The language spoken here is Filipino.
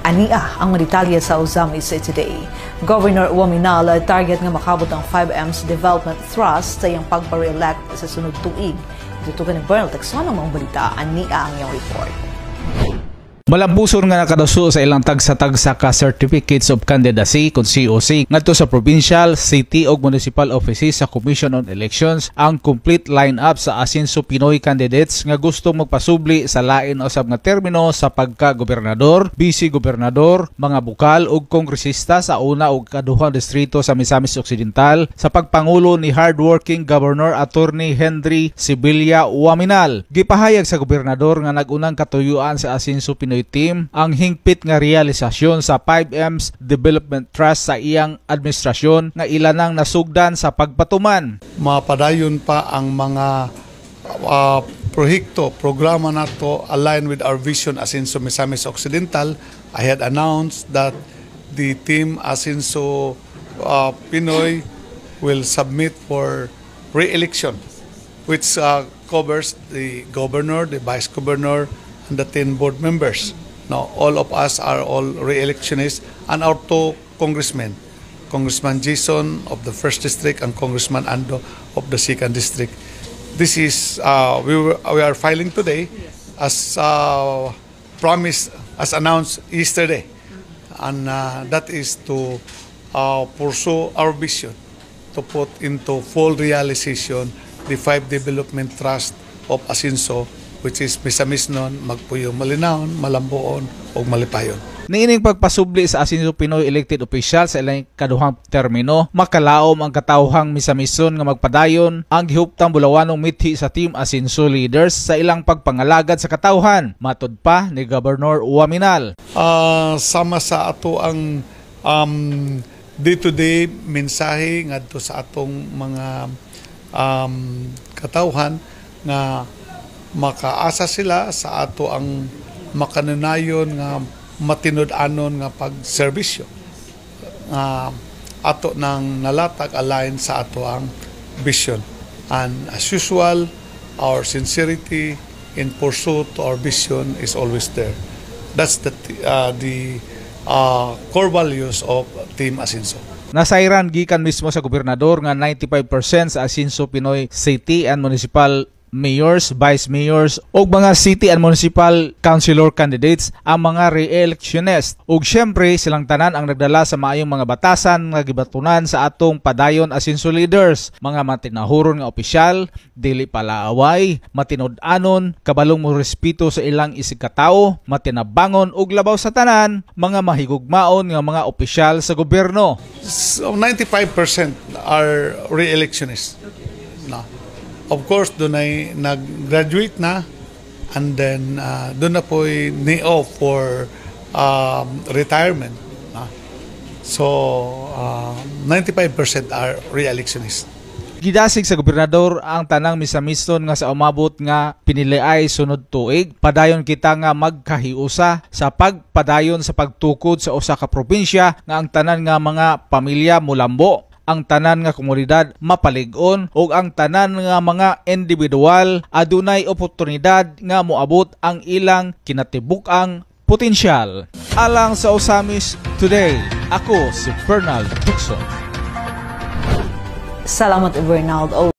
Ania ang detalye sa Ozamis Today. Governor Waminal target nga makabot ang 5M's Development Trust sa iyang pagpa-re-elect sa sunod tuig. Itutugan ni Bernal Texon ang mga balita. Ania ang iyong report. Malampuson nga nakadaso sa ilang tagsa-tagsa ka Certificates of Candidacy kung COC ngadto sa provincial, city ug municipal offices sa Commission on Elections ang complete line-up sa Asinso Pinoy candidates nga gustong magpasubli sa lain usab nga termino sa pagka-gobernador, vice-gobernador, mga bukal ug kongresista sa una ug kaduhang distrito sa Misamis Occidental sa pagpangulo ni hardworking Governor Attorney Henry Sibilia Waminal. Gipahayag sa gobernador nga nagunang katuyuan sa Asinso Pinoy team ang hingpit nga realisasyon sa 5M's Development Trust sa iyang administrasyon nga ilanang nasugdan sa pagpatuman. Mapadayon pa ang mga proyekto, programa nato align with our vision Asinso Misamis Occidental. I had announced that the team Asinso Pinoy will submit for re-election, which covers the governor, the vice governor, and the 10 board members. Now, all of us are all re-electionists, and our two congressmen, Congressman Jason of the 1st District and Congressman Ando of the 2nd District. This is, we are filing today as promised, as announced yesterday. And that is to pursue our vision, to put into full realization the 5 Development Trust of Asinso, which is Misamisnon, Magpuyo, Malinaon, Malambuon, o Malipayon. Niining pagpasubli sa Asinso Pinoy elected official sa ilang kaduhang termino, makalaom ang katawhang Misamison nga magpadayon ang gihuptang bulawanong mithi sa team Asinso leaders sa ilang pagpangalagad sa katawhan, matud pa ni Governor Waminal. Sama sa ato ang day-to-day mensahe ngadto sa atong mga katawhan nga makaasa sila sa ato ang makanunayon nga matinud-anon nga pagserbisyo ato nang nalatag align sa ato ang vision. And as usual, our sincerity in pursuit to our vision is always there. That's the core values of Team Asinso. Nasairan gikan mismo sa gobernador nga 95% sa Asinso Pinoy City and Municipal mayors, vice mayors o mga city and municipal councilor candidates ang mga re-electionist. Ug syempre silang tanan ang nagdala sa maayong mga batasan nga gibatunan sa atong padayon Asinso leaders, mga matinahuron nga opisyal, dili palaaway, matinud-anon, kabalong mo respeto sa ilang isikatao, matinabangon ug labaw sa tanan, mga mahigugmaon nga mga opisyal sa gobyerno. So 95% are re-electionists. No. Of course, doon ay nag-graduate na and then doon na po ay ni-off for retirement. So, 95% are re-electionists. Gidasig sa gobernador ang tanang Misamiston nga sa umabot nga piniliay sunod tuig. Padayon kita nga magkahiusa sa pagpadayon sa pagtukod sa usa ka probinsya nga ang tanan nga mga pamilya mulambo, ang tanan nga komunidad mapalig-on ug ang tanan nga mga individual adunay oportunidad nga moabot ang ilang kinatibuk-ang potensyal. Alang sa Ozamis Today, ako si Bernal Texon. Salamat, Bernal.